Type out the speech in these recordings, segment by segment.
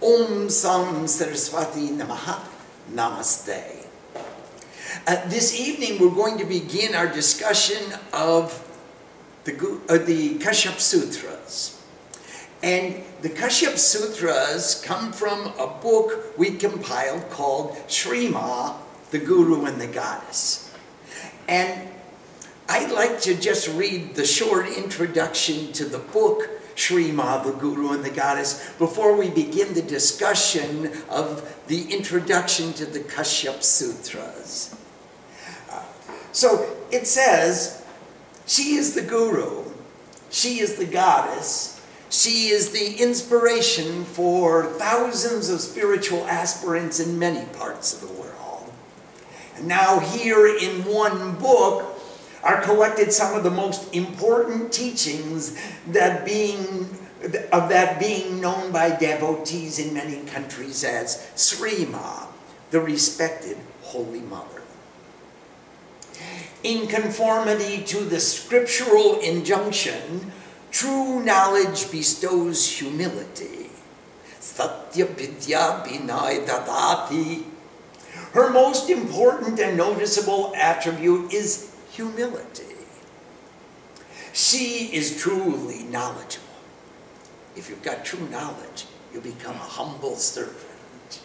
Om Sam Saraswati Namaha Namaste. This evening we're going to begin our discussion of the Kashyapa Sutras. And the Kashyapa Sutras come from a book we compiled called Shrima, the Guru and the Goddess. And I'd like to just read the short introduction to the book Shrima, the Guru and the Goddess, before we begin the discussion of the introduction to the Kashyapa Sutras. So it says, she is the Guru, she is the Goddess, she is the inspiration for thousands of spiritual aspirants in many parts of the world. And now here in one book are collected some of the most important teachings that being known by devotees in many countries as Srima, the respected Holy Mother. In conformity to the scriptural injunction, true knowledge bestows humility. Satya Vidya Vinay Dadati. Her most important and noticeable attribute is humility. She is truly knowledgeable. If you've got true knowledge, you become a humble servant.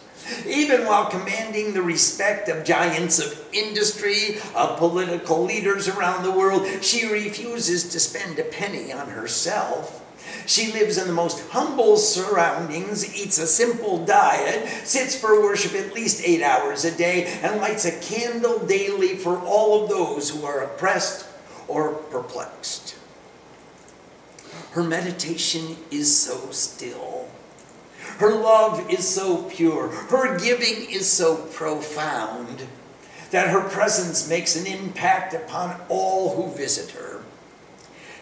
Even while commanding the respect of giants of industry, of political leaders around the world, she refuses to spend a penny on herself. She lives in the most humble surroundings, eats a simple diet, sits for worship at least 8 hours a day, and lights a candle daily for all of those who are oppressed or perplexed. Her meditation is so still. Her love is so pure. Her giving is so profound that her presence makes an impact upon all who visit her.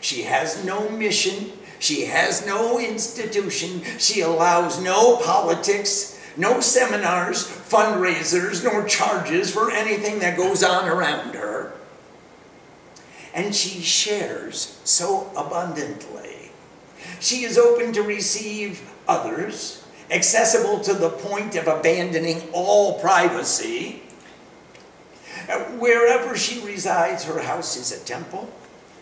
She has no mission. She has no institution. She allows no politics, no seminars, fundraisers, nor charges for anything that goes on around her. And she shares so abundantly. She is open to receive others, accessible to the point of abandoning all privacy. Wherever she resides, her house is a temple,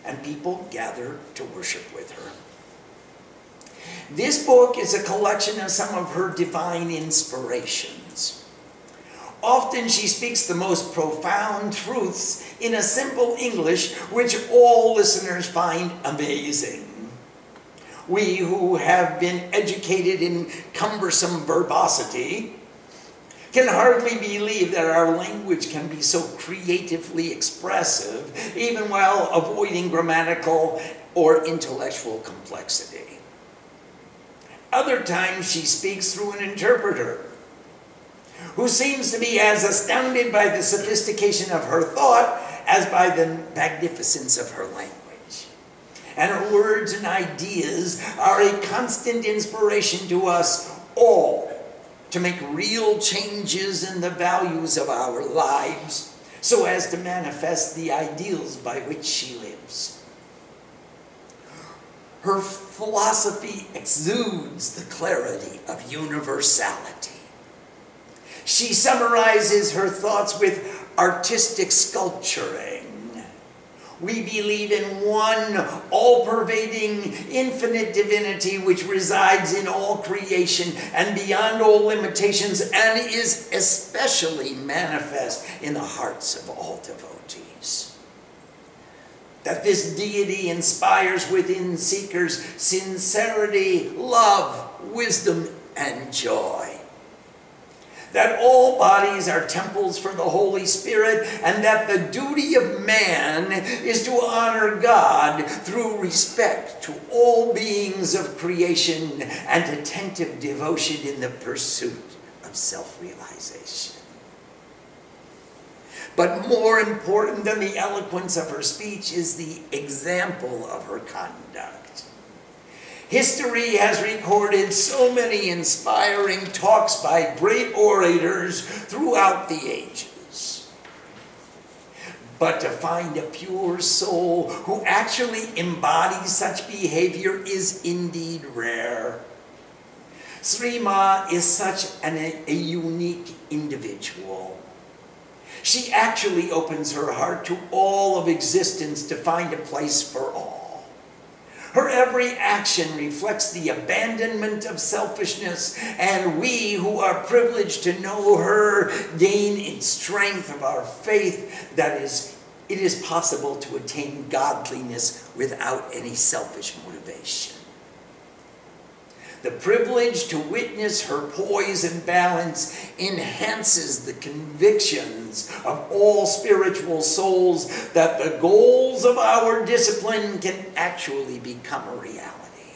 and people gather to worship with her. This book is a collection of some of her divine inspirations. Often she speaks the most profound truths in a simple English, which all listeners find amazing. We who have been educated in cumbersome verbosity can hardly believe that our language can be so creatively expressive, even while avoiding grammatical or intellectual complexity. Other times she speaks through an interpreter who seems to be as astounded by the sophistication of her thought as by the magnificence of her language. And her words and ideas are a constant inspiration to us all to make real changes in the values of our lives so as to manifest the ideals by which she lives. Her philosophy exudes the clarity of universality. She summarizes her thoughts with artistic sculpturing. We believe in one all-pervading, infinite divinity which resides in all creation and beyond all limitations and is especially manifest in the hearts of all devotees. That this deity inspires within seekers sincerity, love, wisdom, and joy. That all bodies are temples for the Holy Spirit, and that the duty of man is to honor God through respect to all beings of creation and attentive devotion in the pursuit of self-realization. But more important than the eloquence of her speech is the example of her conduct. History has recorded so many inspiring talks by great orators throughout the ages. But to find a pure soul who actually embodies such behavior is indeed rare. Sri Ma is such a unique individual. She actually opens her heart to all of existence to find a place for all. Her every action reflects the abandonment of selfishness, and we who are privileged to know her gain in strength of our faith that it is possible to attain godliness without any selfish motivation. The privilege to witness her poise and balance enhances the convictions of all spiritual souls that the goals of our discipline can actually become a reality.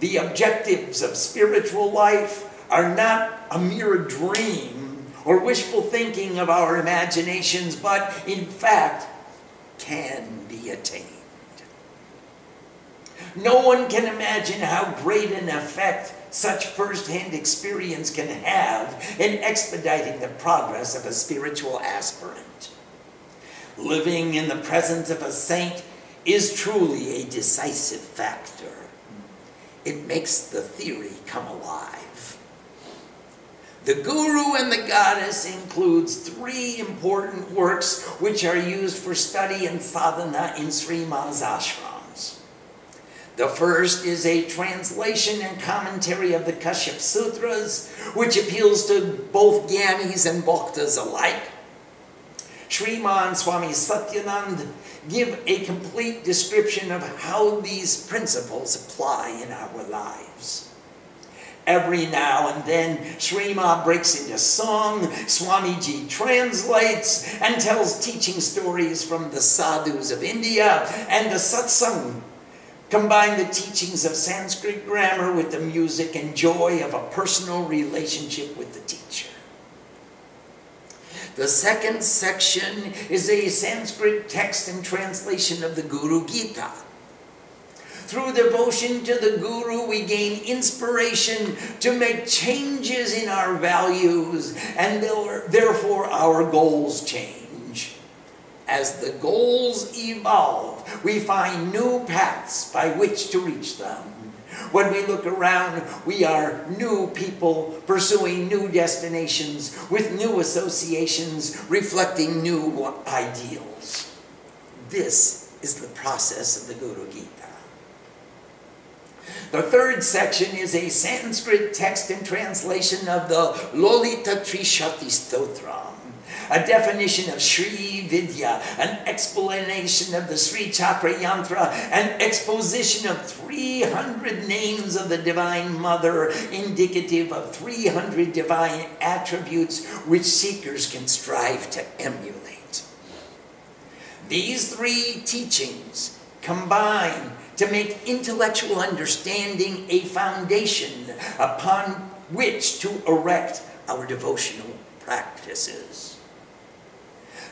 The objectives of spiritual life are not a mere dream or wishful thinking of our imaginations, but in fact can be attained. No one can imagine how great an effect such first-hand experience can have in expediting the progress of a spiritual aspirant. Living in the presence of a saint is truly a decisive factor. It makes the theory come alive. The Guru and the Goddess includes 3 important works which are used for study and sadhana in Sri Ma's ashrams. The first is a translation and commentary of the Kashyapa Sutras, which appeals to both Gyanis and Bhaktas alike. Sri Ma and Swami Satyanand give a complete description of how these principles apply in our lives. Every now and then, Sri Ma breaks into song, Swamiji translates and tells teaching stories from the sadhus of India, and the satsang combine the teachings of Sanskrit grammar with the music and joy of a personal relationship with the teacher. The second section is a Sanskrit text and translation of the Guru Gita. Through devotion to the Guru, we gain inspiration to make changes in our values, and therefore our goals change. As the goals evolve, we find new paths by which to reach them. When we look around, we are new people pursuing new destinations with new associations, reflecting new ideals. This is the process of the Guru Gita. The third section is a Sanskrit text and translation of the Lolita Trishakti Stotram, a definition of Sri Vidya, an explanation of the Sri Chakra Yantra, an exposition of 300 names of the Divine Mother, indicative of 300 divine attributes which seekers can strive to emulate. These 3 teachings combine to make intellectual understanding a foundation upon which to erect our devotional practices.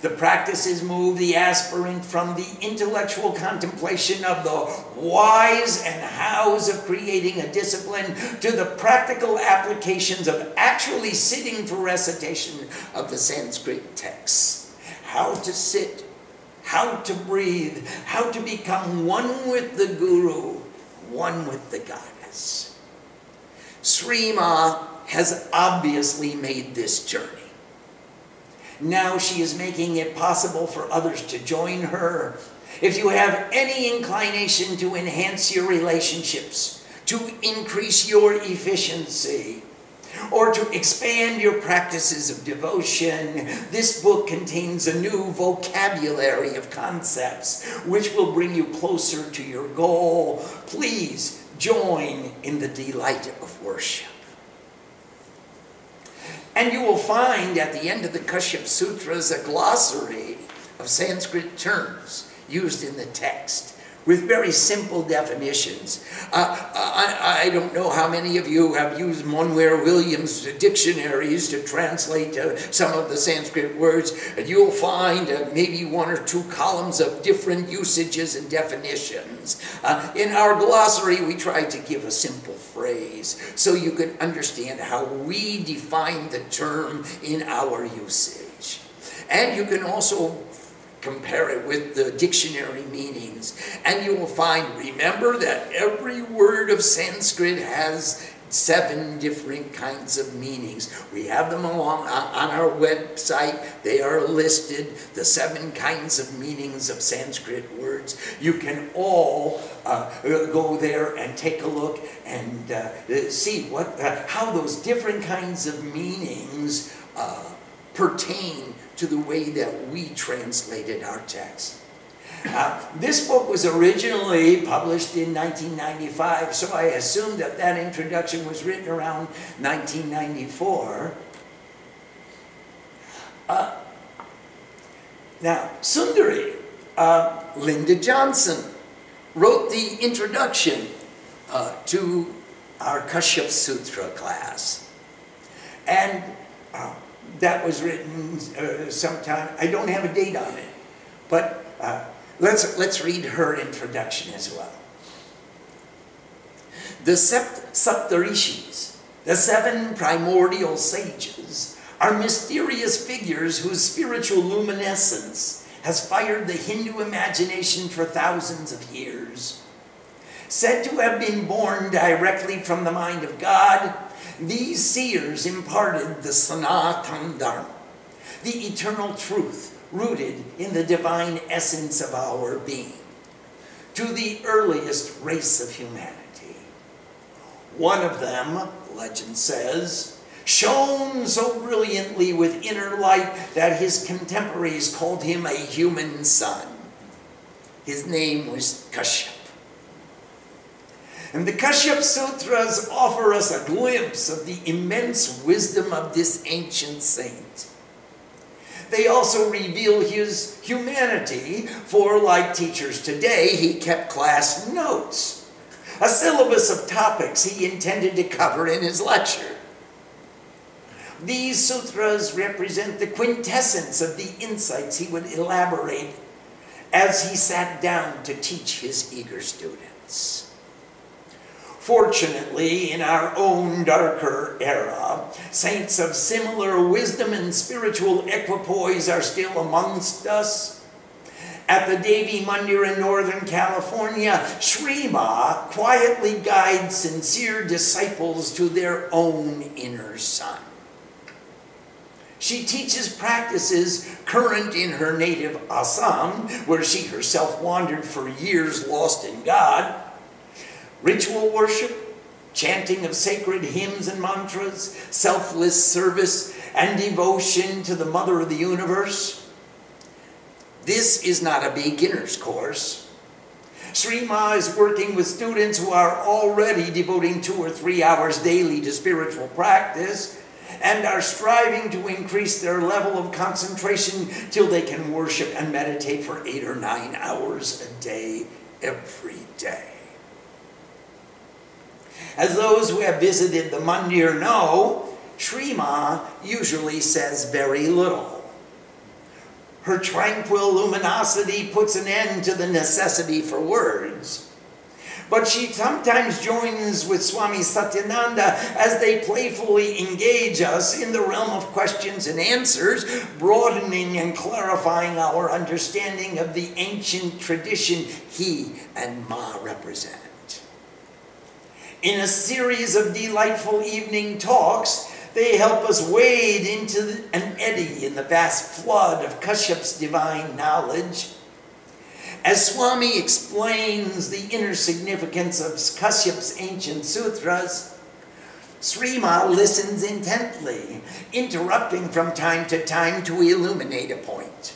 The practices move the aspirant from the intellectual contemplation of the whys and hows of creating a discipline to the practical applications of actually sitting for recitation of the Sanskrit texts. How to sit, how to breathe, how to become one with the Guru, one with the Goddess. Sri Ma has obviously made this journey. Now she is making it possible for others to join her. If you have any inclination to enhance your relationships, to increase your efficiency, or to expand your practices of devotion, this book contains a new vocabulary of concepts which will bring you closer to your goal. Please join in the delight of worship. And you will find at the end of the Kashyapa Sutras a glossary of Sanskrit terms used in the text with very simple definitions. I don't know how many of you have used Monware-Williams dictionaries to translate some of the Sanskrit words, and you'll find maybe 1 or 2 columns of different usages and definitions. In our glossary, we tried to give a simple phrase so you could understand how we define the term in our usage. And you can also compare it with the dictionary meanings, and you will find, remember that every word of Sanskrit has 7 different kinds of meanings. We have them along on our website. They are listed, the 7 kinds of meanings of Sanskrit words. You can all go there and take a look and see how those different kinds of meanings pertain to the way that we translated our text. This book was originally published in 1995, so I assume that that introduction was written around 1994. Now, Sundari, Linda Johnson, wrote the introduction to our Kashyapa Sutra class. And that was written sometime, I don't have a date on it, but let's read her introduction as well. The Saptarishis, the 7 primordial sages, are mysterious figures whose spiritual luminescence has fired the Hindu imagination for thousands of years. Said to have been born directly from the mind of God, these seers imparted the Sanatana Dharma, the eternal truth rooted in the divine essence of our being, to the earliest race of humanity. One of them, legend says, shone so brilliantly with inner light that his contemporaries called him a human sun. His name was Kashyap. And the Kashyapa Sutras offer us a glimpse of the immense wisdom of this ancient saint. They also reveal his humanity, for like teachers today, he kept class notes, a syllabus of topics he intended to cover in his lecture. These sutras represent the quintessence of the insights he would elaborate as he sat down to teach his eager students. Fortunately, in our own darker era, saints of similar wisdom and spiritual equipoise are still amongst us. At the Devi Mandir in Northern California, Sri Ma quietly guides sincere disciples to their own inner sun. She teaches practices current in her native Assam, where she herself wandered for years lost in God. Ritual worship, chanting of sacred hymns and mantras, selfless service, and devotion to the Mother of the Universe. This is not a beginner's course. Sri Ma is working with students who are already devoting 2 or 3 hours daily to spiritual practice and are striving to increase their level of concentration till they can worship and meditate for 8 or 9 hours a day, every day. As those who have visited the mandir know, Sri Ma usually says very little. Her tranquil luminosity puts an end to the necessity for words. But she sometimes joins with Swami Satyananda as they playfully engage us in the realm of questions and answers, broadening and clarifying our understanding of the ancient tradition he and Ma represent. In a series of delightful evening talks, they help us wade into an eddy in the vast flood of Kashyap's divine knowledge. As Swami explains the inner significance of Kashyap's ancient sutras, Sri Ma listens intently, interrupting from time to time to illuminate a point.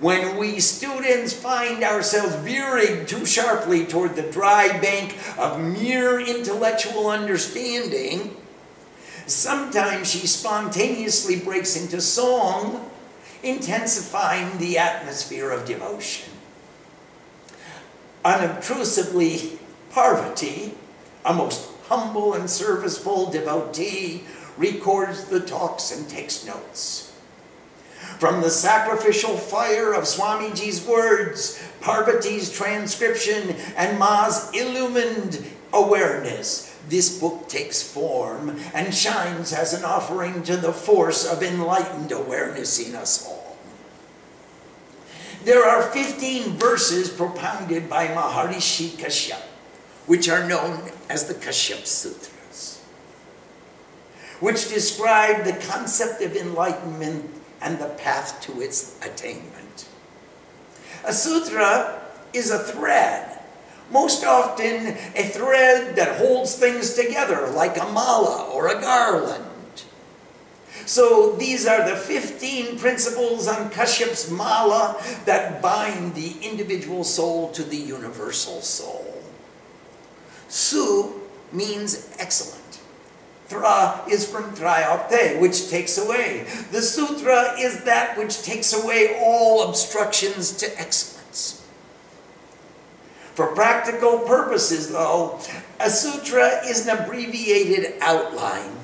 When we students find ourselves veering too sharply toward the dry bank of mere intellectual understanding, sometimes she spontaneously breaks into song, intensifying the atmosphere of devotion. Unobtrusively, Parvati, a most humble and serviceful devotee, records the talks and takes notes. From the sacrificial fire of Swamiji's words, Parvati's transcription, and Ma's illumined awareness, this book takes form and shines as an offering to the force of enlightened awareness in us all. There are 15 verses propounded by Maharishi Kashyap, which are known as the Kashyapa Sutras. which describe the concept of enlightenment and the path to its attainment. A sutra is a thread, most often a thread that holds things together like a mala or a garland. So these are the 15 principles on Kashyap's mala that bind the individual soul to the universal soul. Su means excellent. Thra is from trayate, which takes away. The sutra is that which takes away all obstructions to excellence. For practical purposes, though, a sutra is an abbreviated outline.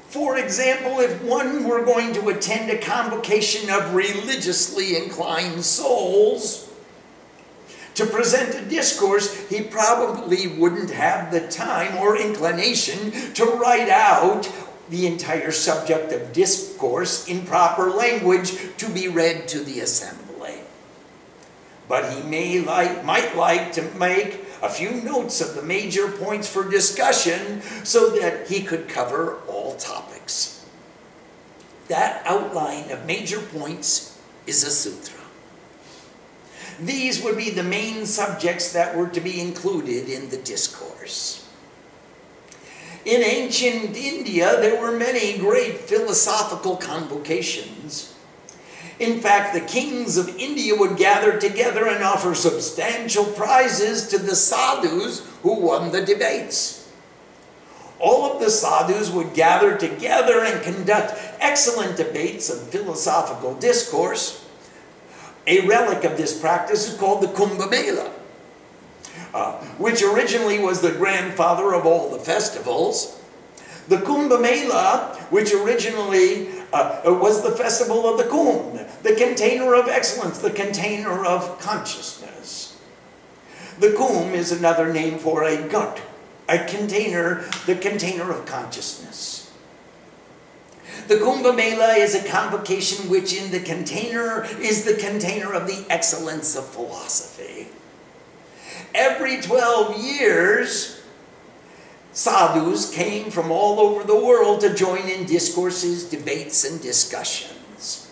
For example, if one were going to attend a convocation of religiously inclined souls to present a discourse, he probably wouldn't have the time or inclination to write out the entire subject of discourse in proper language to be read to the assembly. But he might like to make a few notes of the major points for discussion so that he could cover all topics. That outline of major points is a sutra. These would be the main subjects that were to be included in the discourse. In ancient India, there were many great philosophical convocations. In fact, the kings of India would gather together and offer substantial prizes to the sadhus who won the debates. All of the sadhus would gather together and conduct excellent debates of philosophical discourse. A relic of this practice is called the Kumbh Mela, which originally was the grandfather of all the festivals. The Kumbh Mela, which originally was the festival of the Kumbh, the container of excellence, the container of consciousness. The Kumbh is another name for a gut, a container, the container of consciousness. The Kumbh Mela is a convocation which in the container is the container of the excellence of philosophy. Every 12 years, sadhus came from all over the world to join in discourses, debates, and discussions.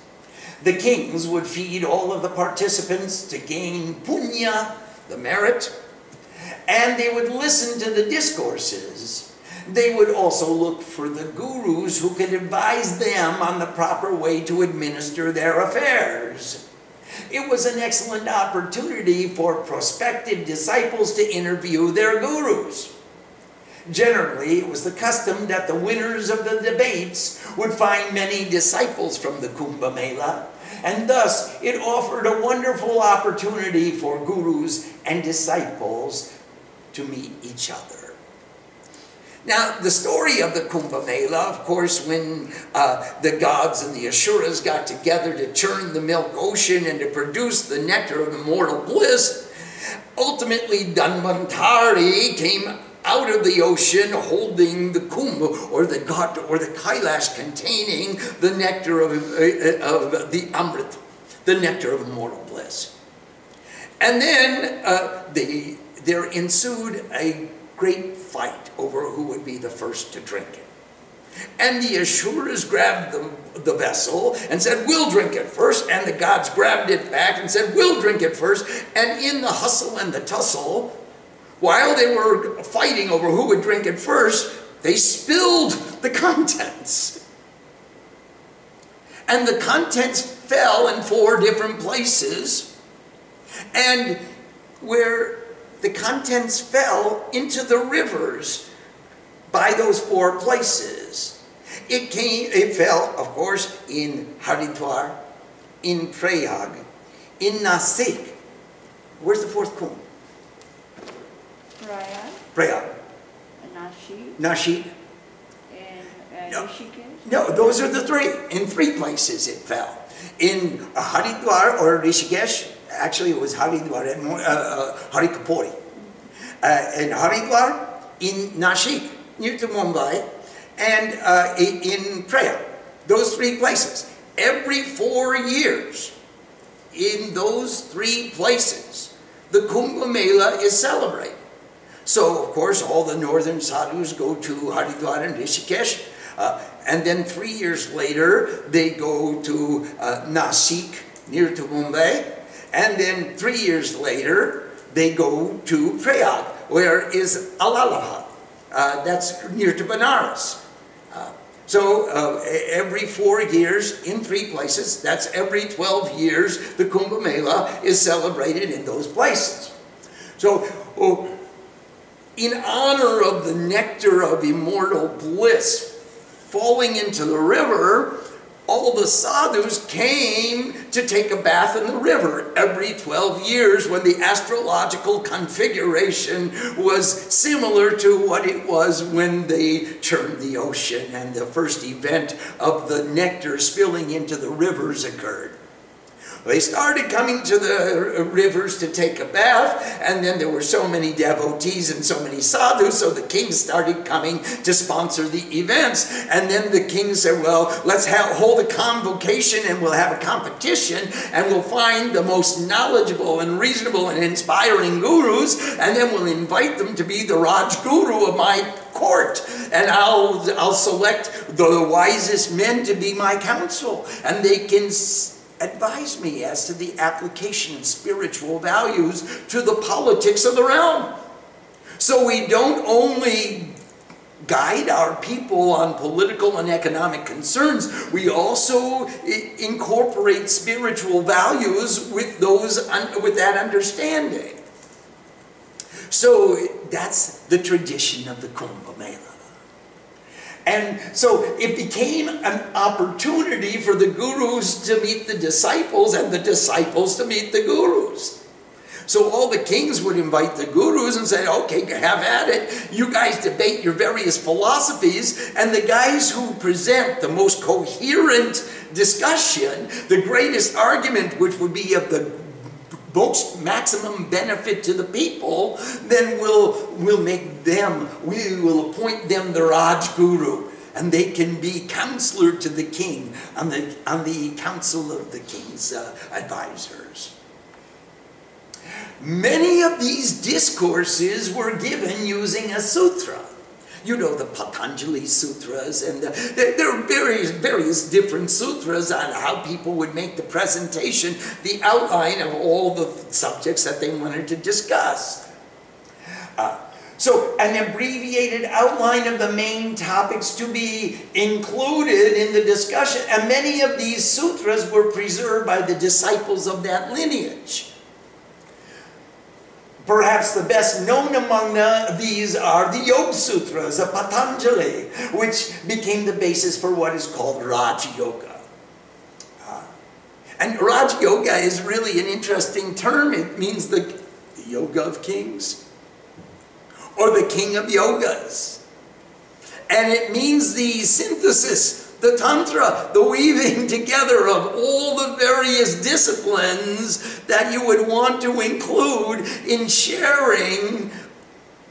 The kings would feed all of the participants to gain punya, the merit, and they would listen to the discourses. They would also look for the gurus who could advise them on the proper way to administer their affairs. It was an excellent opportunity for prospective disciples to interview their gurus. Generally, it was the custom that the winners of the debates would find many disciples from the Kumbh Mela, and thus it offered a wonderful opportunity for gurus and disciples to meet each other. Now, the story of the Kumbh Mela, of course, when the gods and the asuras got together to churn the milk ocean and to produce the nectar of immortal bliss, ultimately Dhanvantari came out of the ocean holding the kumbh, or the ghat, or the kailash containing the nectar of the amrit, the nectar of immortal bliss. And then there ensued a great fight over who would be the first to drink it. And the Asuras grabbed the vessel and said, "We'll drink it first." And the gods grabbed it back and said, "We'll drink it first." And in the hustle and the tussle, while they were fighting over who would drink it first, they spilled the contents. And the contents fell in 4 different places. And where the contents fell into the rivers by those 4 places. It fell, of course, in Haridwar, in Prayag, in Nasik. Where's the 4th kumbh? Prayag. Nashik. And Rishikesh? No, those are the 3. In 3 places it fell. In Haridwar or Rishikesh, actually it was Haridwar and Harikapuri. In Haridwar, in Nashik, near to Mumbai, and in Prayag. Those 3 places. Every 4 years, in those 3 places, the Kumbh Mela is celebrated. So, of course, all the northern sadhus go to Haridwar and Rishikesh. And then 3 years later, they go to Nashik, near to Mumbai. And then 3 years later, they go to Prayag, where is Allahabad. That's near to Benares. So every 4 years in 3 places, that's every 12 years, the Kumbh Mela is celebrated in those places. So in honor of the nectar of immortal bliss falling into the river, all the sadhus came to take a bath in the river every 12 years when the astrological configuration was similar to what it was when they churned the ocean and the first event of the nectar spilling into the rivers occurred. They started coming to the rivers to take a bath, and then there were so many devotees and so many sadhus, so the king started coming to sponsor the events. And then the king said, well, let's hold a convocation and we'll have a competition, and we'll find the most knowledgeable and reasonable and inspiring gurus, and then we'll invite them to be the Raj Guru of my court, and I'll select the wisest men to be my counsel, and they can advise me as to the application of spiritual values to the politics of the realm. So we don't only guide our people on political and economic concerns, we also incorporate spiritual values with that understanding. So that's the tradition of the Kumbh Mela. And so it became an opportunity for the gurus to meet the disciples and the disciples to meet the gurus. So all the kings would invite the gurus and say, okay, have at it. You guys debate your various philosophies, and the guys who present the most coherent discussion, the greatest argument, which would be of the most maximum benefit to the people, then we'll appoint them the Raj Guru, and they can be counselor to the king on the council of the king's advisors. Many of these discourses were given using a sutra. You know, the Patanjali Sutras, and there are various different sutras on how people would make the presentation, the outline of all the subjects that they wanted to discuss. So an abbreviated outline of the main topics to be included in the discussion, and many of these sutras were preserved by the disciples of that lineage. Perhaps the best known among these are the Yoga Sutras of Patanjali, which became the basis for what is called Raj Yoga. And Raj Yoga is really an interesting term. It means the yoga of kings, or the king of yogas. And it means the synthesis, the tantra, the weaving together of all the various disciplines that you would want to include in sharing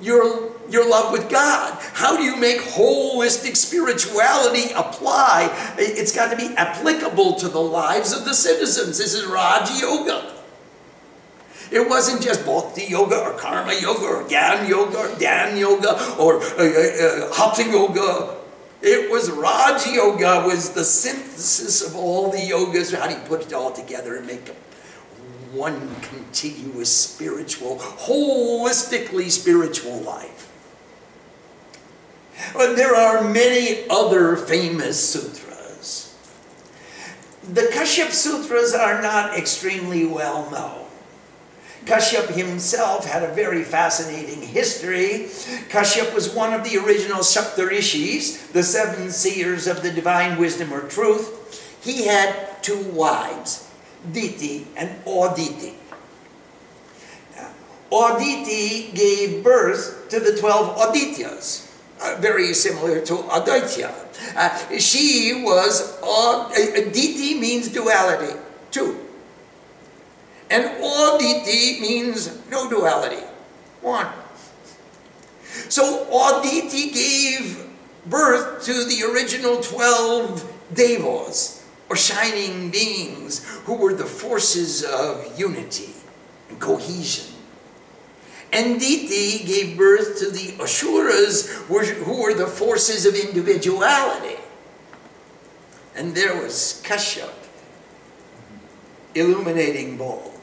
your love with God. How do you make holistic spirituality apply? It's got to be applicable to the lives of the citizens. This is Raj Yoga. It wasn't just Bhakti Yoga or Karma Yoga or Gyan Yoga or Dhyan Yoga or Hatha Yoga. It was Raj Yoga, was the synthesis of all the yogas. How do you put it all together and make one contiguous spiritual, holistically spiritual life? But there are many other famous sutras. The Kashyapa Sutras are not extremely well known. Kashyap himself had a very fascinating history. Kashyap was one of the original Saptarishis, the 7 seers of the divine wisdom or truth. He had 2 wives, Diti and Aditi. Aditi gave birth to the 12 Adityas, very similar to Aditya. Diti means duality, 2. And Aditi means no duality, 1. So Aditi gave birth to the original 12 devas, or shining beings, who were the forces of unity and cohesion. Nditi gave birth to the Asuras, who were the forces of individuality. And there was Kashyap, illuminating both.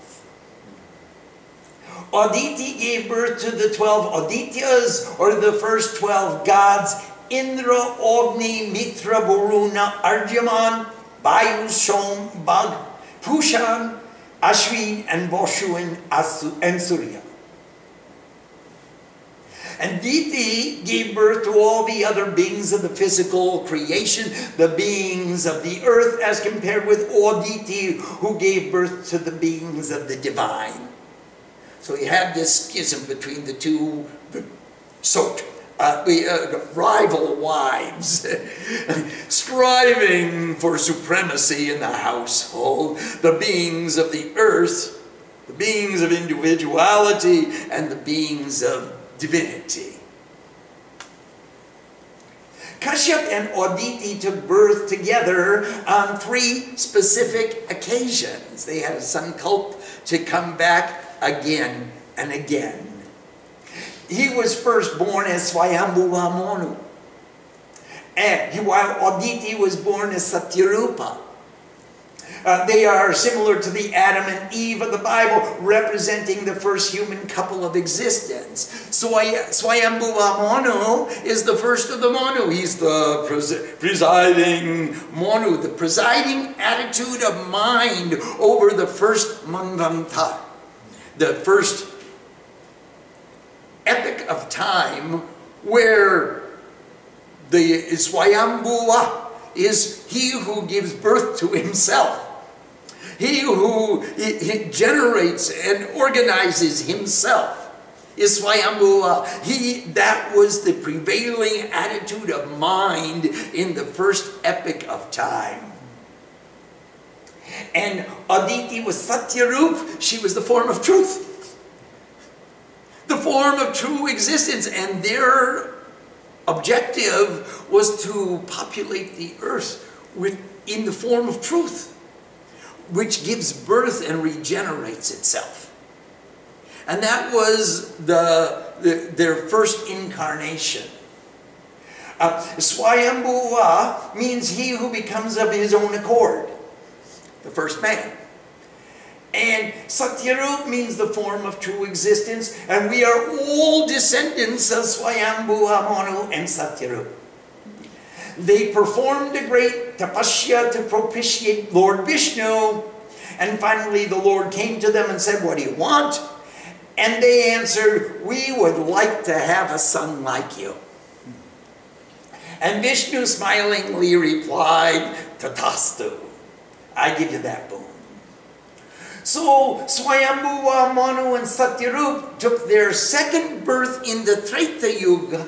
Aditi gave birth to the 12 Adityas, or the first 12 gods, Indra, Agni, Mitra, Varuna, Arjaman, Vayu, Som, Bhag, Pushan, Ashwin, and Vashu, and Surya. And Diti gave birth to all the other beings of the physical creation, the beings of the earth, as compared with Aditi, who gave birth to the beings of the divine. So you have this schism between the two rival wives, striving for supremacy in the household, the beings of the earth, the beings of individuality, and the beings of divinity. Kashyap and Aditi took birth together on 3 specific occasions. They had a sankalp to come back again and again. He was first born as Swayambhuva Manu, while Aditi was born as Satyarupa. They are similar to the Adam and Eve of the Bible, representing the first human couple of existence. Swayambhuva Manu is the first of the Manu. He's the presiding Manu, the presiding attitude of mind over the first Manvanta, the first epic of time, where the Swayambhuva is he who gives birth to himself. He who generates and organizes himself is Swayambhuva. That was the prevailing attitude of mind in the first epic of time. And Aditi was Satyarup. She was the form of truth. The form of true existence. And their objective was to populate the earth in the form of truth, which gives birth and regenerates itself. And that was their first incarnation. Swayambhuva means he who becomes of his own accord, the first man. And Satyarup means the form of true existence, and we are all descendants of Swayambhuva Manu and Satyarup. They performed a great tapasya to propitiate Lord Vishnu, and finally the Lord came to them and said, "What do you want?" And they answered, "We would like to have a son like you." And Vishnu smilingly replied, "Tatastu, I give you that boon." So Swayambhuva Manu and Satyarup took their second birth in the Treta Yuga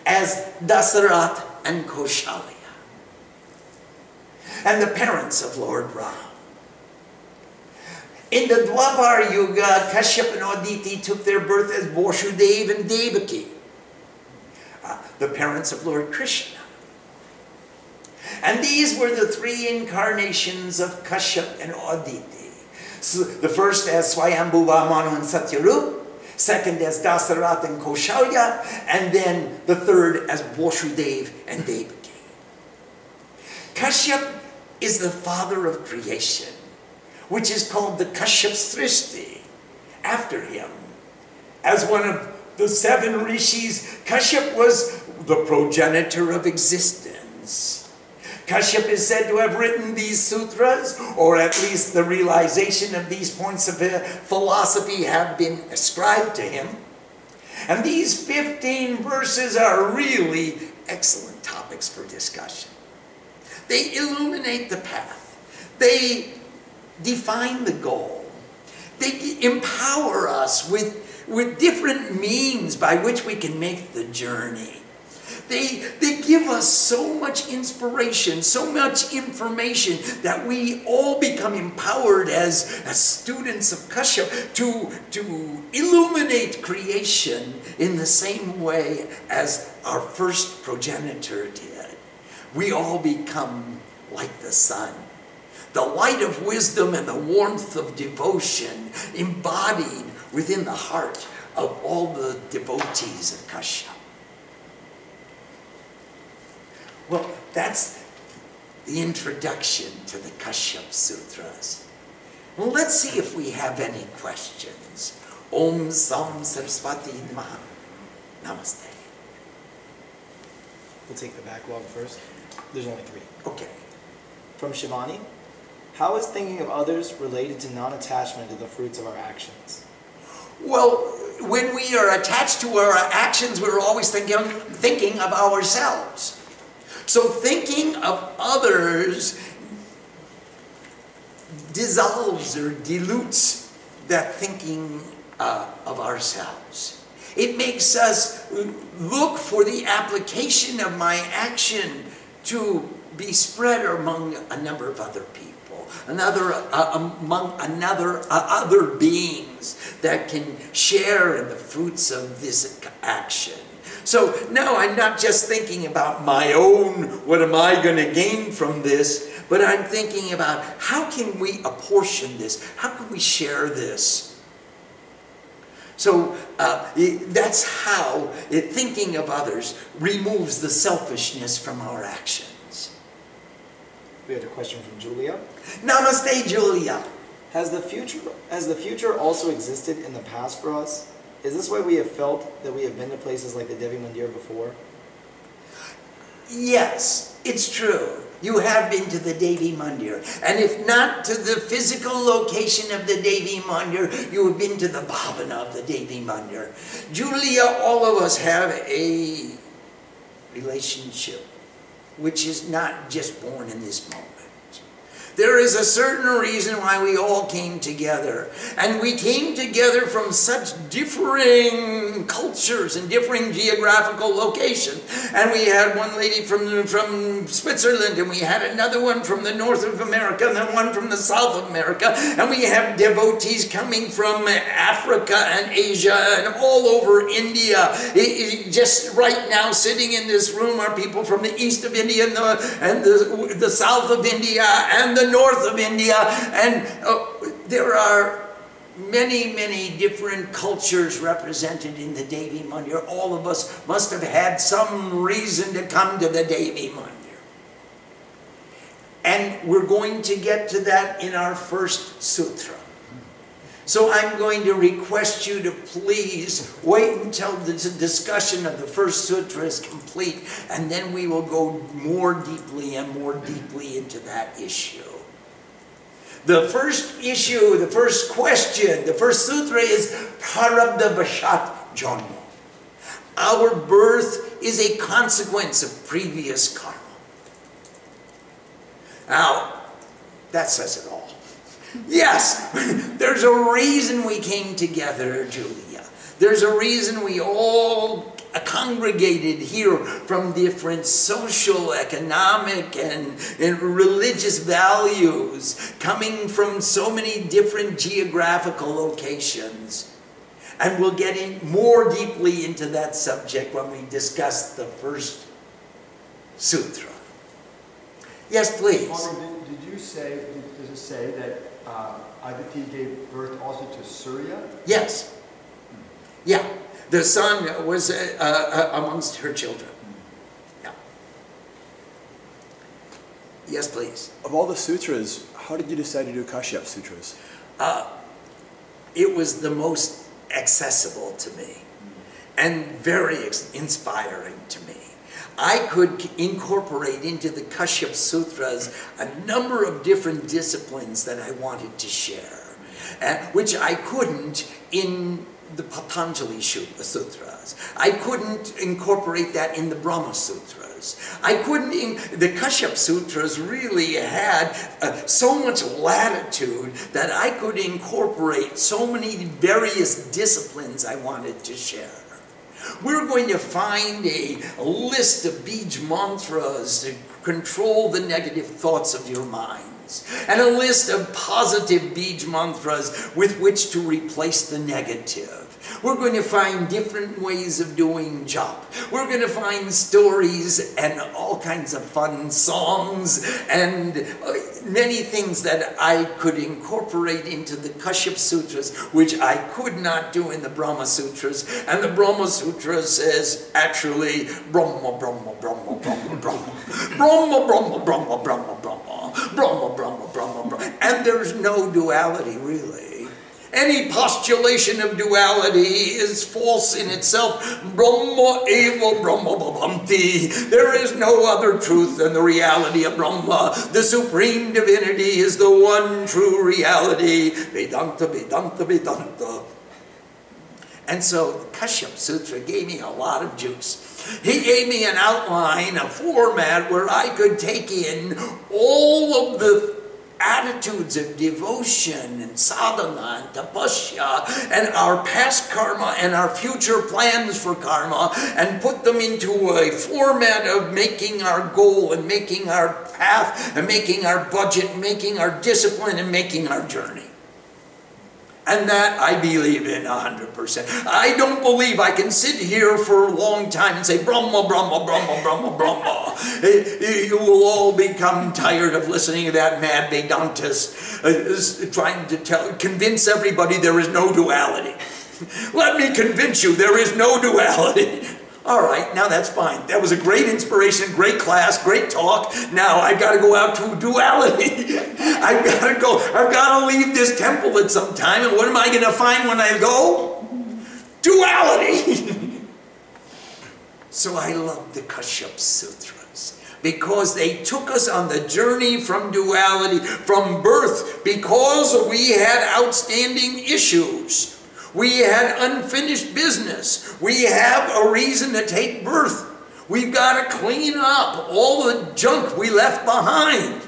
as Dasarath and Kaushalya, and the parents of Lord Ram. In the Dwapar Yuga, Kashyap and Aditi took their birth as Vasudeva and Devaki, the parents of Lord Krishna. And these were the 3 incarnations of Kashyap and Aditi. So the first as Swayambhuva Manu and Satyarup, second as Dasarath and Kaushalya, and then the third as Vasudeva and Devaki. Kashyap is the father of creation, which is called the Kashyap Srishti, after him. As one of the 7 rishis, Kashyap was the progenitor of existence. Kashyap is said to have written these sutras, or at least the realization of these points of philosophy have been ascribed to him. And these 15 verses are really excellent topics for discussion. They illuminate the path. They define the goal. They empower us with different means by which we can make the journey. They give us so much inspiration, so much information, that we all become empowered as students of Kashyap to illuminate creation in the same way as our first progenitor did. We all become like the sun, the light of wisdom and the warmth of devotion embodied within the heart of all the devotees of Kashyap. Well, that's the introduction to the Kashyapa Sutras. Well, let's see if we have any questions. Om Sam Saraswati Namaha. Namaste. We'll take the backlog first. There's only 3. Okay. From Shivani, how is thinking of others related to non-attachment to the fruits of our actions? Well, when we are attached to our actions, we're always thinking of ourselves. So thinking of others dissolves or dilutes that thinking of ourselves. It makes us look for the application of my action to be spread among a number of other people, among other beings that can share in the fruits of this action. So now I'm not just thinking about my own, what am I going to gain from this, but I'm thinking about how can we apportion this? How can we share this? So that's how thinking of others removes the selfishness from our actions. We had a question from Julia. Namaste, Julia. Has the future also existed in the past for us? Is this why we have felt that we have been to places like the Devi Mandir before? Yes, it's true. You have been to the Devi Mandir. And if not to the physical location of the Devi Mandir, you have been to the bhavana of the Devi Mandir. Julia, all of us have a relationship which is not just born in this moment. There is a certain reason why we all came together. And we came together from such differing cultures and differing geographical locations. And we had one lady from Switzerland, and we had another one from the north of America, and then one from the south of America. And we have devotees coming from Africa and Asia and all over India. Just right now, sitting in this room are people from the east of India and the south of India and the north of India, and there are many, many different cultures represented in the Devi Mandir. All of us must have had some reason to come to the Devi Mandir. And we're going to get to that in our first sutra. So I'm going to request you to please wait until the discussion of the first sutra is complete, and then we will go more deeply into that issue. The first issue, the first question, the first sutra is Prarabdha Vashat Janma. Our birth is a consequence of previous karma. Now, that says it all. Yes, there's a reason we came together, Julia. There's a reason we all congregated here from different social, economic, and religious values, coming from so many different geographical locations. And we'll get in more deeply into that subject when we discuss the first sutra. Yes, please. Did you say, does it say that Aditi gave birth also to Surya? Yes. Yeah. The son was amongst her children. Yeah. Yes, please. Of all the sutras, how did you decide to do Kashyapa Sutras? It was the most accessible to me and very inspiring to me. I could incorporate into the Kashyapa Sutras a number of different disciplines that I wanted to share, which I couldn't in the Patanjali Sutras. I couldn't incorporate that in the Brahma Sutras. I couldn't, the Kashyapa Sutras really had so much latitude that I could incorporate so many various disciplines I wanted to share. We're going to find a list of Bij mantras to control the negative thoughts of your minds, and a list of positive Bij mantras with which to replace the negative. We're going to find different ways of doing jop. We're going to find stories and all kinds of fun songs, and many things that I could incorporate into the Kashyapa Sutras, which I could not do in the Brahma Sutras. And the Brahma Sutra says, actually, Brahma, Brahma, Brahma, Brahma, Brahma, Brahma, Brahma, Brahma, Brahma, Brahma, Brahma, Brahma, Brahma, Brahma. And there's no duality, really. Any postulation of duality is false in itself. Brahma eva Brahma bhavanti. There is no other truth than the reality of Brahma. The supreme divinity is the one true reality. Vedanta, Vedanta, Vedanta. And so the Kashyapa Sutra gave me a lot of juice. He gave me an outline, a format where I could take in all of the attitudes of devotion and sadhana and tapasya and our past karma and our future plans for karma and put them into a format of making our goal and making our path and making our budget and making our discipline and making our journey. And that I believe in 100%. I don't believe I can sit here for a long time and say, Brahma, Brahma, Brahma, Brahma, Brahma. You will all become tired of listening to that mad Vedantist trying to convince everybody there is no duality. Let me convince you there is no duality. All right, now that's fine. That was a great inspiration, great class, great talk. Now I've got to go out to duality. I've got to leave this temple at some time, and what am I going to find when I go? Duality. So I love the Kashyapa Sutras because they took us on the journey from duality, from birth, because we had outstanding issues. We had unfinished business. We have a reason to take birth. We've got to clean up all the junk we left behind.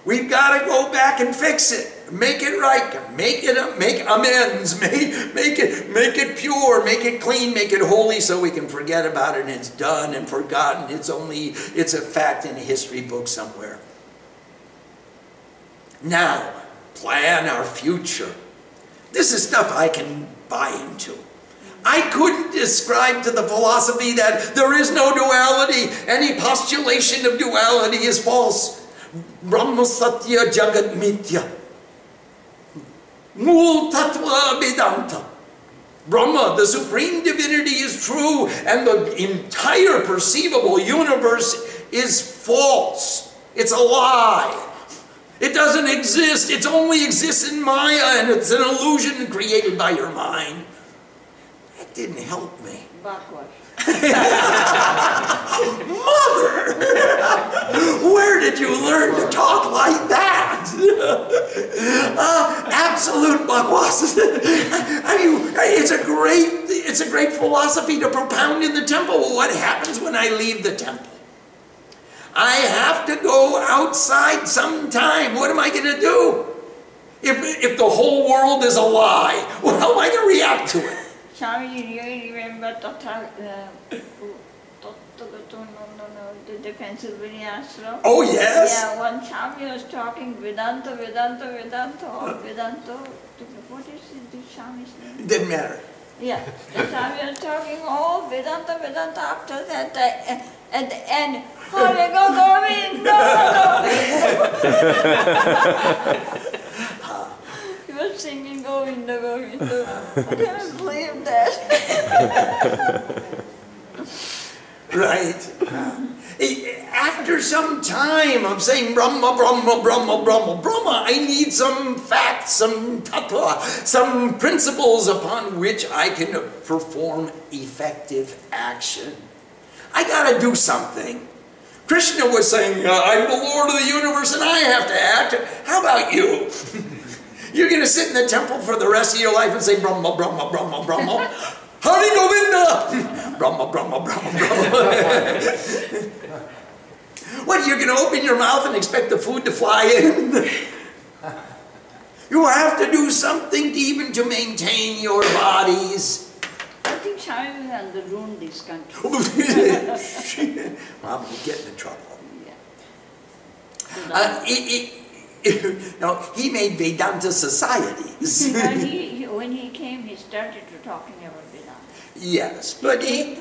We've got to go back and fix it, make it right, make amends, make it pure, make it clean, make it holy, so we can forget about it and it's done and forgotten. It's a fact in a history book somewhere. Now, plan our future. This is stuff I can buy into. I couldn't describe to the philosophy that there is no duality. Any postulation of duality is false. Brahma Satya Jagat Mithya. Mool Tattva Vedanta. Brahma, the supreme divinity, is true, and the entire perceivable universe is false. It's a lie. It doesn't exist. It only exists in Maya, and it's an illusion created by your mind. That didn't help me. Backwards. Mother! Where did you learn to talk like that? Absolute bakwas. I mean, it's a great philosophy to propound in the temple. Well, what happens when I leave the temple? I have to go outside sometime. What am I going to do? If the whole world is a lie, well, how am I going to react to it? Swamiji, do you remember the Pennsylvania ashram? Oh, yes. Yeah, one Swami was talking Vedanta, or Vedanta. What is the Swami's name? It didn't matter. Yeah, the Swami was talking all Vedanta. After that, at the end, Hare Govinda. He was singing Govinda. I can't believe that. Right. After some time of saying Brahma, Brahma, Brahma, Brahma, Brahma, I need some facts, some tattva, some principles upon which I can perform effective action. I got to do something. Krishna was saying, I'm the Lord of the universe and I have to act. How about you? You're going to sit in the temple for the rest of your life and say Brahma, Brahma, Brahma, Brahma. Hare Govinda! Brahma, Brahma, Brahma, Brahma. What, you're going to open your mouth and expect the food to fly in? You have to do something even to maintain your bodies. I think Swami will ruin this country. I'm getting in trouble. Yeah. No, he made Vedanta societies. When he came, he started to talking about Vedanta. Yes, but He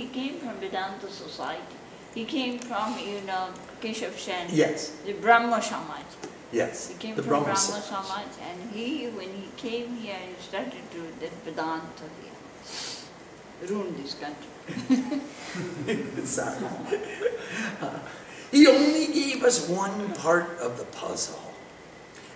came from Vedanta society. He came from, Kashyap, Yes, the Brahma Samaj. yes. He came The from Brahma Brahma Samaj. Samaj, and when he came here, he started to the Vedanta here. Ruined this country. Sorry. He only gave us one part of the puzzle.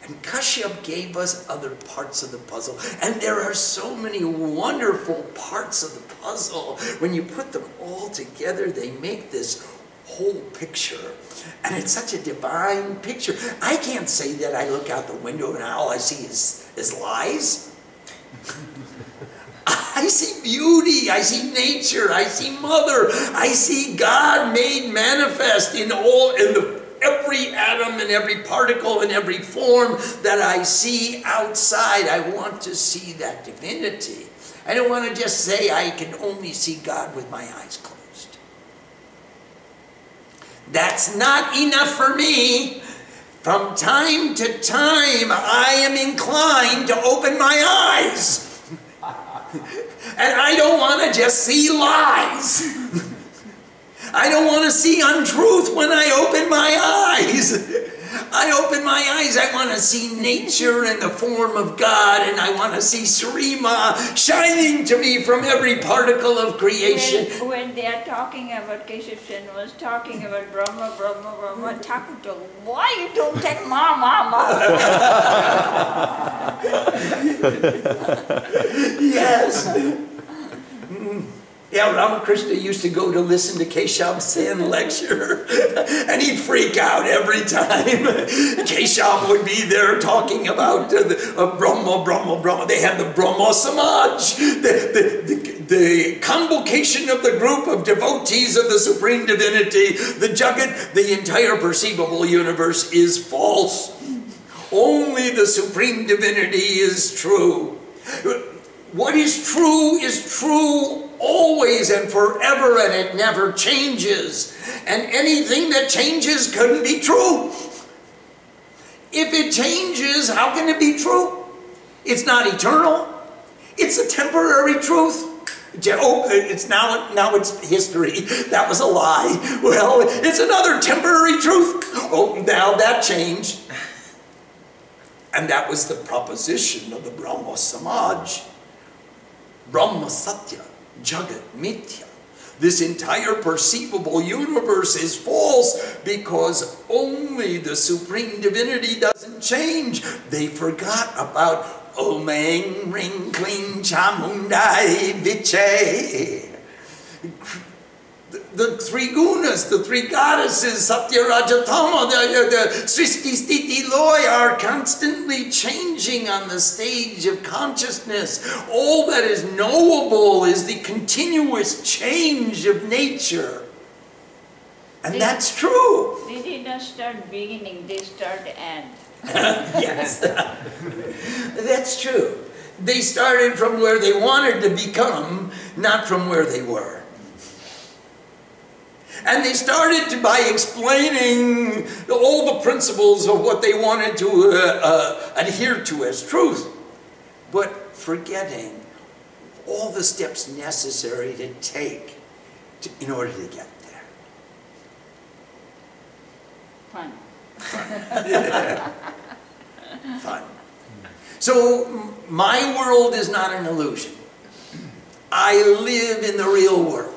And Kashyap gave us other parts of the puzzle. And there are so many wonderful parts of the puzzle. When you put them all together, they make this whole picture. And it's such a divine picture. I can't say that I look out the window and all I see is lies. I see beauty, I see nature, I see Mother, I see God made manifest in every atom and every particle and every form that I see outside. I want to see that divinity. I don't want to just say I can only see God with my eyes closed. That's not enough for me. From time to time, I am inclined to open my eyes. And I don't want to just see lies. I don't want to see untruth when I open my eyes. I open my eyes, I want to see nature in the form of God, and I want to see Srima shining to me from every particle of creation. When they are talking about Kashyap was talking about Brahma, talking to why you don't take Mama? Yes. Yeah, Ramakrishna used to go to listen to Kashyap's Zen lecture, and he'd freak out every time. Kashyap would be there talking about Brahma. They had the Brahma Samaj, the convocation of the group of devotees of the Supreme Divinity, the Jagat, the entire perceivable universe is false. Only the Supreme Divinity is true. What is true always and forever, and it never changes. And anything that changes couldn't be true. If it changes, how can it be true? It's not eternal. It's a temporary truth. Oh, it's now it's history. That was a lie. Well, it's another temporary truth. Oh, now that changed. And that was the proposition of the Brahma Samaj. Brahma Satya, Jagat Mithya. This entire perceivable universe is false because only the Supreme Divinity doesn't change. They forgot about Om Eng Ring Kling Chamundai Viche. The three gunas, the three goddesses, Satya Rajatama, the Srishti Sthiti Loy are constantly changing on the stage of consciousness. All that is knowable is the continuous change of nature. And that's true. They did not start beginning, they start end. Yes, that's true. They started from where they wanted to become, not from where they were. And they started by explaining all the principles of what they wanted to adhere to as truth, but forgetting all the steps necessary to take in order to get there. Fun. Fun. So my world is not an illusion. I live in the real world.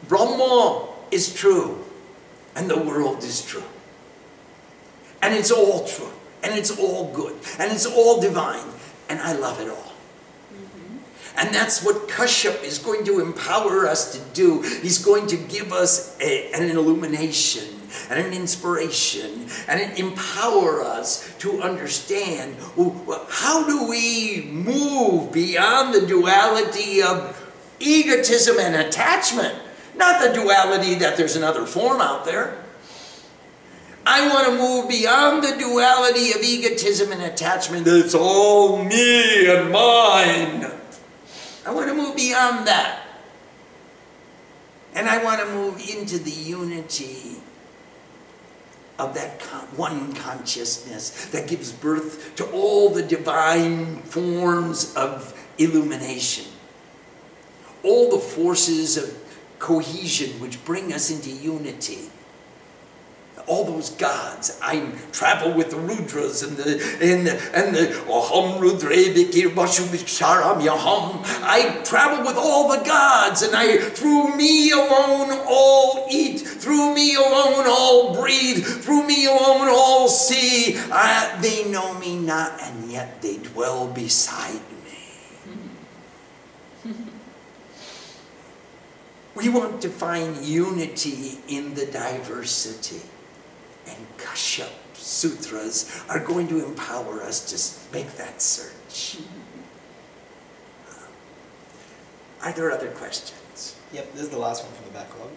Brahma is true, and the world is true. And it's all true, and it's all good, and it's all divine, and I love it all. And that's what Kashyap is going to empower us to do. He's going to give us an illumination, and an inspiration, and empower us to understand how do we move beyond the duality of egotism and attachment. Not the duality that there's another form out there. I want to move beyond the duality of egotism and attachment. It's all me and mine. I want to move beyond that. And I want to move into the unity of that one consciousness that gives birth to all the divine forms of illumination. All the forces of cohesion, which bring us into unity. All those gods. I travel with the Rudras and the Aham Rudrebikir Vashubiksharam Yaham. I travel with all the gods, and through me alone all eat, through me alone all breathe, through me alone all see. They know me not, and yet they dwell beside me. We want to find unity in the diversity. And Kashyap Sutras are going to empower us to make that search. Are there other questions? Yep, this is the last one from the backlog.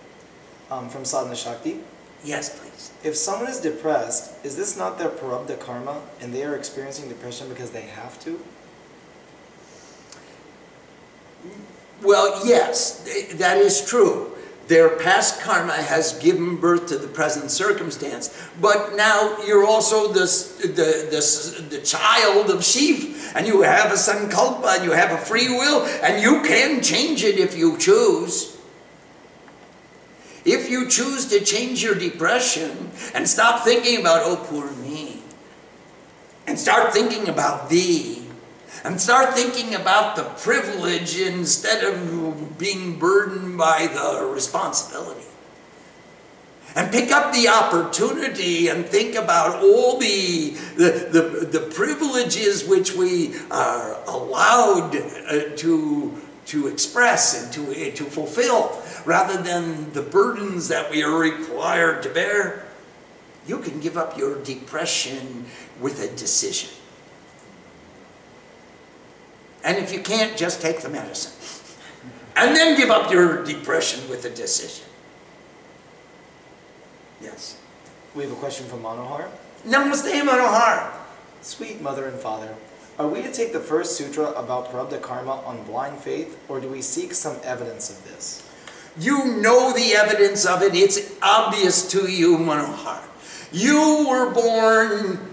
From Sadhana Shakti. Yes, please. If someone is depressed, is this not their prarabdha karma and they are experiencing depression because they have to? Well, yes, that is true. Their past karma has given birth to the present circumstance, but now you're also the child of Shiva, and you have a sankalpa, and you have a free will, and you can change it if you choose. If you choose to change your depression and stop thinking about, oh, poor me, and start thinking about thee, and start thinking about the privilege instead of being burdened by the responsibility. And pick up the opportunity and think about all the privileges which we are allowed to express and to fulfill, rather than the burdens that we are required to bear. You can give up your depression with a decision. And if you can't, just take the medicine. And then give up your depression with a decision. Yes. We have a question from Manohar. Namaste, Manohar. Sweet Mother and Father, are we to take the first sutra about prarabdha karma on blind faith, or do we seek some evidence of this? You know the evidence of it. It's obvious to you, Manohar. You were born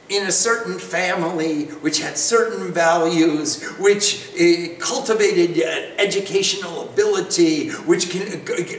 in a certain family which had certain values, which cultivated educational ability, which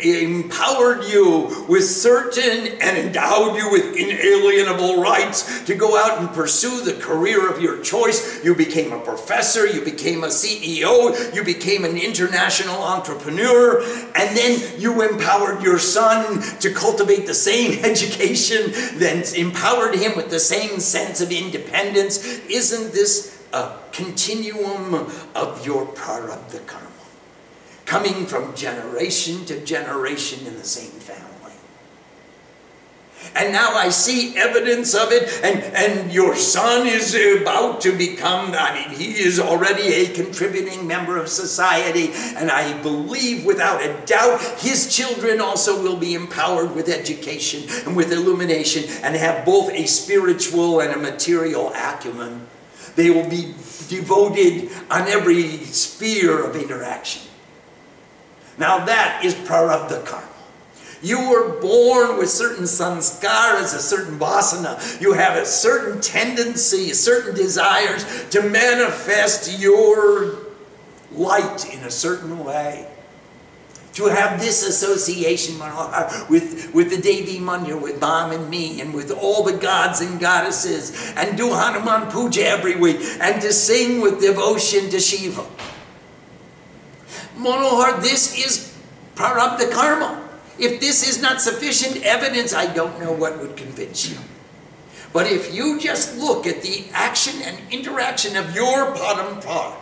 empowered you with certain and endowed you with inalienable rights to go out and pursue the career of your choice. You became a professor, you became a CEO, you became an international entrepreneur, and then you empowered your son to cultivate the same education, then empowered him with the same sense of independence. Isn't this a continuum of your prarabdha karma, coming from generation to generation in the same family? And now I see evidence of it, and your son is about to become, he is already a contributing member of society, and I believe without a doubt his children also will be empowered with education and with illumination and have both a spiritual and a material acumen. They will be devoted on every sphere of interaction. Now that is prarabdha karma. You were born with certain sanskaras, a certain vasana. You have a certain tendency, certain desires to manifest your light in a certain way. To have this association with the Devi Mandir, with Bam and me, and with all the gods and goddesses, and do Hanuman Puja every week, and to sing with devotion to Shiva. Manohar, this is prarabdha karma. If this is not sufficient evidence, I don't know what would convince you. But if you just look at the action and interaction of your parampara,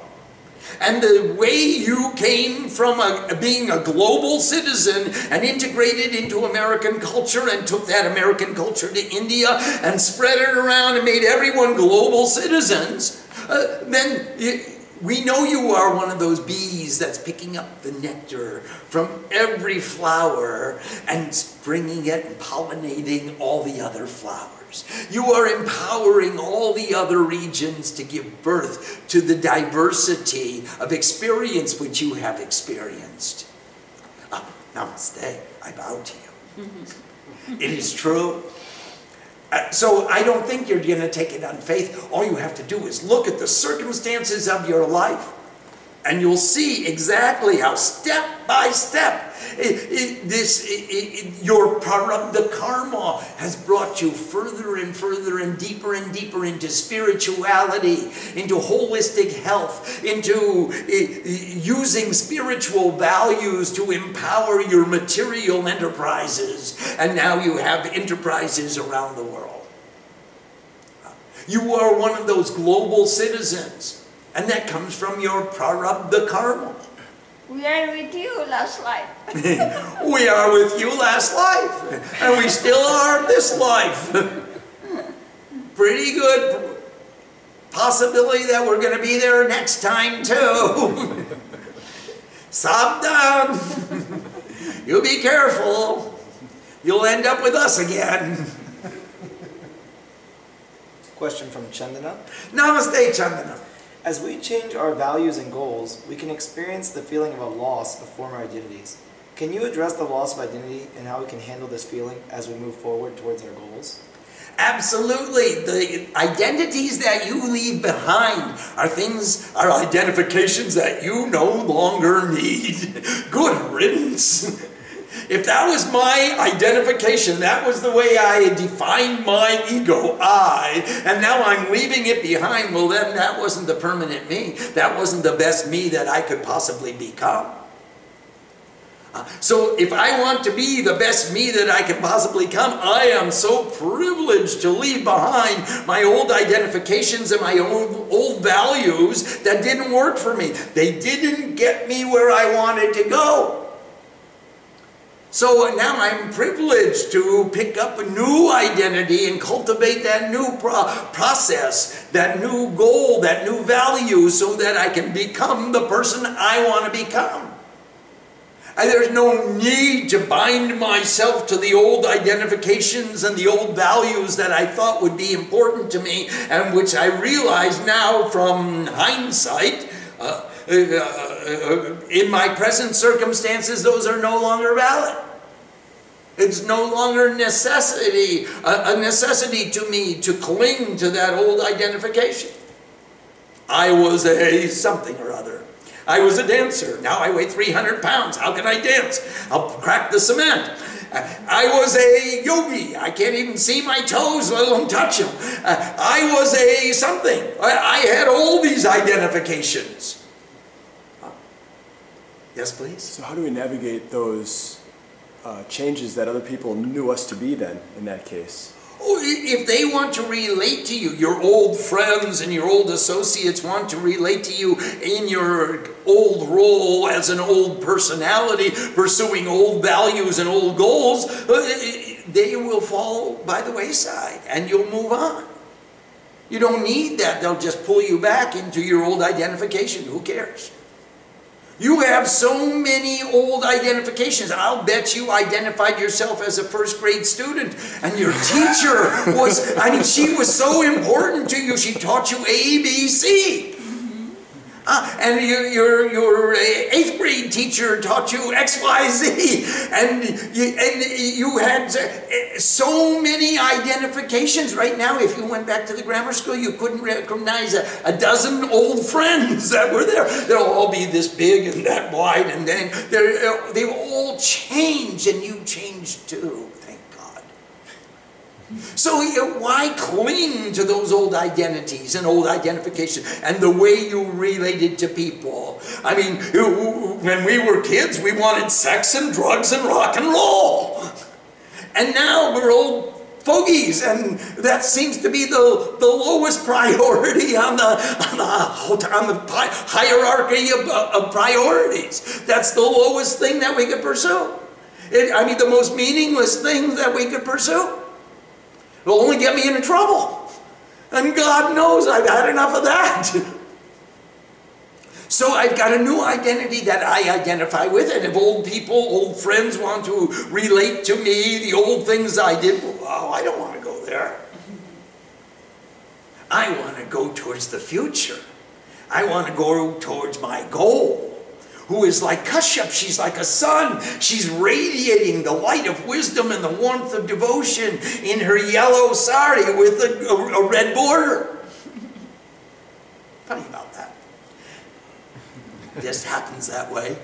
and the way you came from being a global citizen and integrated into American culture and took that American culture to India and spread it around and made everyone global citizens, then we know you are one of those bees that's picking up the nectar from every flower and bringing it and pollinating all the other flowers. You are empowering all the other regions to give birth to the diversity of experience which you have experienced. Namaste, I bow to you. It is true. So I don't think you're going to take it on faith. All you have to do is look at the circumstances of your life, and you'll see exactly how step by step Your prarabdha karma has brought you further and further and deeper into spirituality, into holistic health, into using spiritual values to empower your material enterprises. And now you have enterprises around the world. You are one of those global citizens, and that comes from your prarabdha karma. We are with you last life. We are with you last life, and we still are this life. Pretty good possibility that we're going to be there next time too. Sabdan, you be careful. You'll end up with us again. Question from Chandana. Namaste, Chandana. As we change our values and goals, we can experience the feeling of a loss of former identities. Can you address the loss of identity and how we can handle this feeling as we move forward towards our goals? Absolutely. The identities that you leave behind are identifications that you no longer need. Good riddance. If that was my identification, that was the way I had defined my ego, I, and now I'm leaving it behind, well then that wasn't the permanent me. That wasn't the best me that I could possibly become. So if I want to be the best me that I can possibly become, I am so privileged to leave behind my old identifications and my old values that didn't work for me. They didn't get me where I wanted to go. So now I'm privileged to pick up a new identity and cultivate that new process, that new goal, that new value, so that I can become the person I want to become. And there's no need to bind myself to the old identifications and the old values that I thought would be important to me, and which I realize now from hindsight, in my present circumstances, those are no longer valid. It's no longer a necessity to me to cling to that old identification. I was a something or other. I was a dancer. Now I weigh 300 pounds. How can I dance? I'll crack the cement. I was a yogi. I can't even see my toes, let alone touch them. I was a something. I had all these identifications. Yes, please? So how do we navigate those changes that other people knew us to be then, in that case? If they want to relate to you, your old friends and your old associates want to relate to you in your old role as an old personality, pursuing old values and old goals, they will fall by the wayside and you'll move on. You don't need that. They'll just pull you back into your old identification. Who cares? You have so many old identifications. I'll bet you identified yourself as a first grade student, and your teacher was, she was so important to you. She taught you ABC. And your 8th grade teacher taught you XYZ. And you had so many identifications. Right now, if you went back to the grammar school, you couldn't recognize a dozen old friends that were there. They'll all be this big and that wide. And then they've all changed, and you changed too. So why cling to those old identities and old identifications and the way you related to people? I mean, when we were kids, we wanted sex and drugs and rock and roll. And now we're old fogies, and that seems to be the lowest priority on the hierarchy of priorities. That's the lowest thing that we could pursue. The most meaningless thing that we could pursue. It'll only get me into trouble. And God knows I've had enough of that. So I've got a new identity that I identify with. And if old people, old friends want to relate to me, the old things I did, well, I don't want to go there. I want to go towards the future. I want to go towards my goal. Who is like Kashyap. She's like a sun. She's radiating the light of wisdom and the warmth of devotion in her yellow sari with a red border. Funny about that. It just happens that way.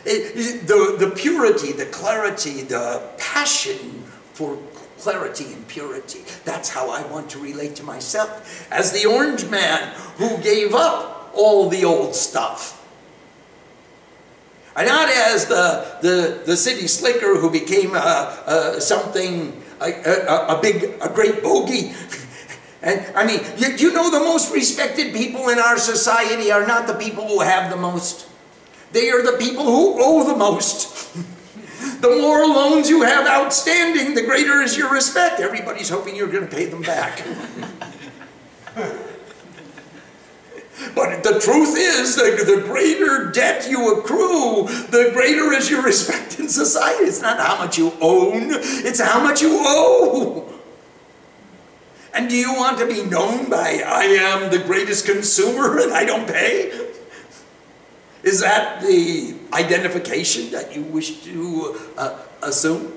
The purity, the clarity, the passion for clarity and purity. That's how I want to relate to myself. As the orange man who gave up all the old stuff. And not as the city slicker who became something, a great bogey. And I mean, you know, the most respected people in our society are not the people who have the most. They are the people who owe the most. The more loans you have outstanding, the greater is your respect. Everybody's hoping you're going to pay them back. But the truth is, the greater debt you accrue, the greater is your respect in society. It's not how much you own, it's how much you owe. And do you want to be known by, I am the greatest consumer and I don't pay? Is that the identification that you wish to assume?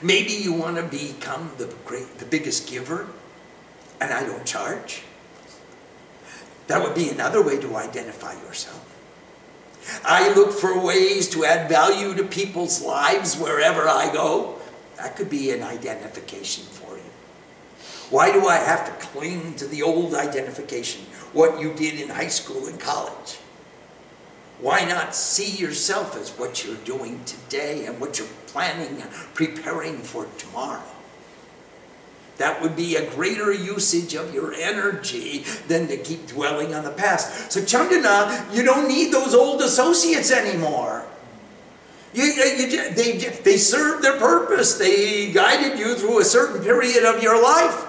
Maybe you want to become the biggest giver and I don't charge. That would be another way to identify yourself. I look for ways to add value to people's lives wherever I go. That could be an identification for you. Why do I have to cling to the old identification? What you did in high school and college? Why not see yourself as what you're doing today and what you're planning and preparing for tomorrow? That would be a greater usage of your energy than to keep dwelling on the past. So Chandana, you don't need those old associates anymore. They served their purpose. They guided you through a certain period of your life.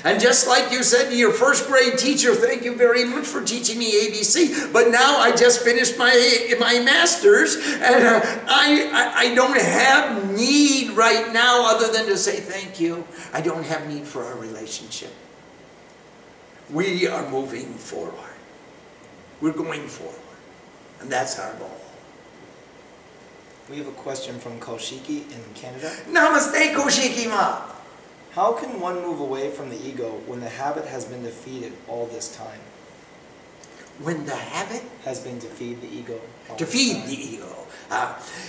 And just like you said to your first grade teacher, thank you very much for teaching me ABC, but now I just finished my master's, and I don't have need right now other than to say thank you. I don't have need for our relationship. We are moving forward. We're going forward. And that's our goal. We have a question from Kaushiki in Canada. Namaste, Kaushiki-ma. How can one move away from the ego when the habit has been defeated all this time? When the habit has been to feed the ego. To feed the ego.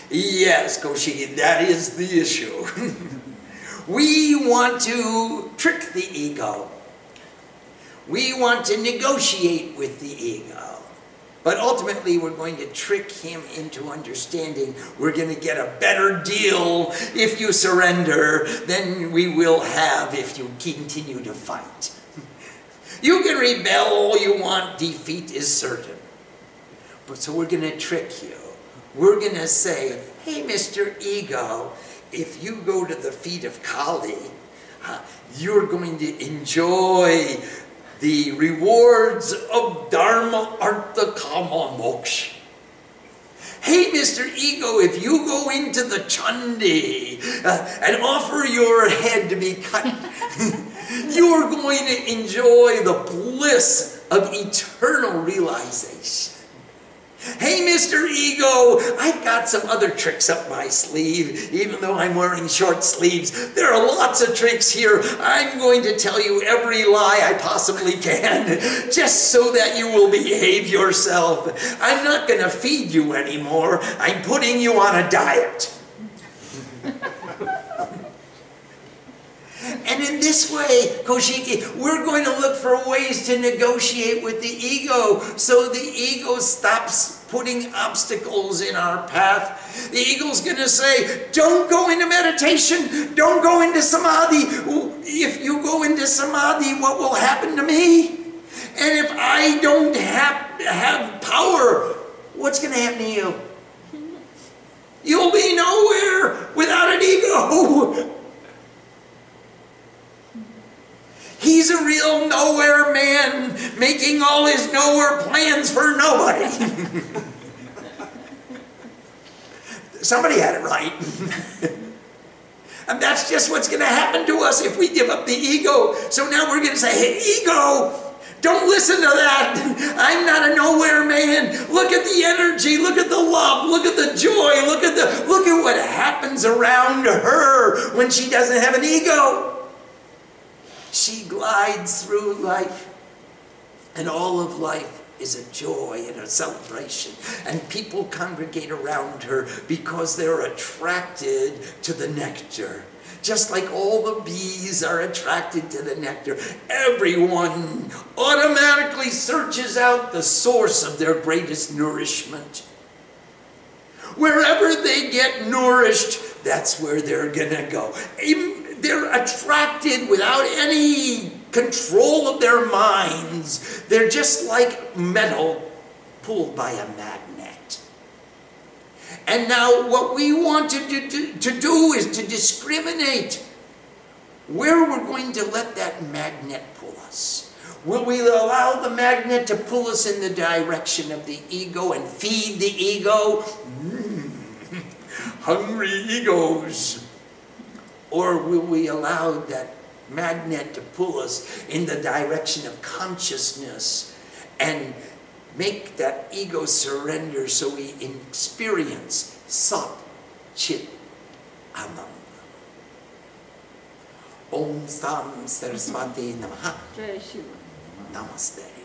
Yes, Kaushiki, that is the issue. We want to trick the ego. We want to negotiate with the ego. But ultimately, we're going to trick him into understanding we're going to get a better deal if you surrender than we will have if you continue to fight. You can rebel all you want, defeat is certain. But so we're going to trick you. We're going to say, hey, Mr. Ego, if you go to the feet of Kali, you're going to enjoy the rewards of Dharma, Artha, Kama, Moksha. Hey, Mr. Ego, if you go into the Chandi and offer your head to be cut, you're going to enjoy the bliss of eternal realization. Hey, Mr. Ego, I've got some other tricks up my sleeve, even though I'm wearing short sleeves. There are lots of tricks here. I'm going to tell you every lie I possibly can, just so that you will behave yourself. I'm not going to feed you anymore. I'm putting you on a diet. And in this way, Kaushiki, we're going to look for ways to negotiate with the ego so the ego stops putting obstacles in our path. The ego's going to say, don't go into meditation, don't go into samadhi. If you go into samadhi, what will happen to me? And if I don't have power, what's going to happen to you? You'll be nowhere without an ego. He's a real nowhere man, making all his nowhere plans for nobody. Somebody had it right. And that's just what's going to happen to us if we give up the ego. So now we're going to say, hey, ego, don't listen to that. I'm not a nowhere man. Look at the energy, look at the love, look at the joy, look at what happens around her when she doesn't have an ego. She glides through life, and all of life is a joy and a celebration. And people congregate around her because they're attracted to the nectar. Just like all the bees are attracted to the nectar, everyone automatically searches out the source of their greatest nourishment. Wherever they get nourished, that's where they're gonna go. They're attracted without any control of their minds. They're just like metal pulled by a magnet. And now what we want to do is to discriminate where we're going to let that magnet pull us. Will we allow the magnet to pull us in the direction of the ego and feed the ego? Hungry egos. Or will we allow that magnet to pull us in the direction of consciousness and make that ego surrender so we experience Sat Chit Ananda. Om Sam Saraswati Namaha. Jai Shiva. Namaste.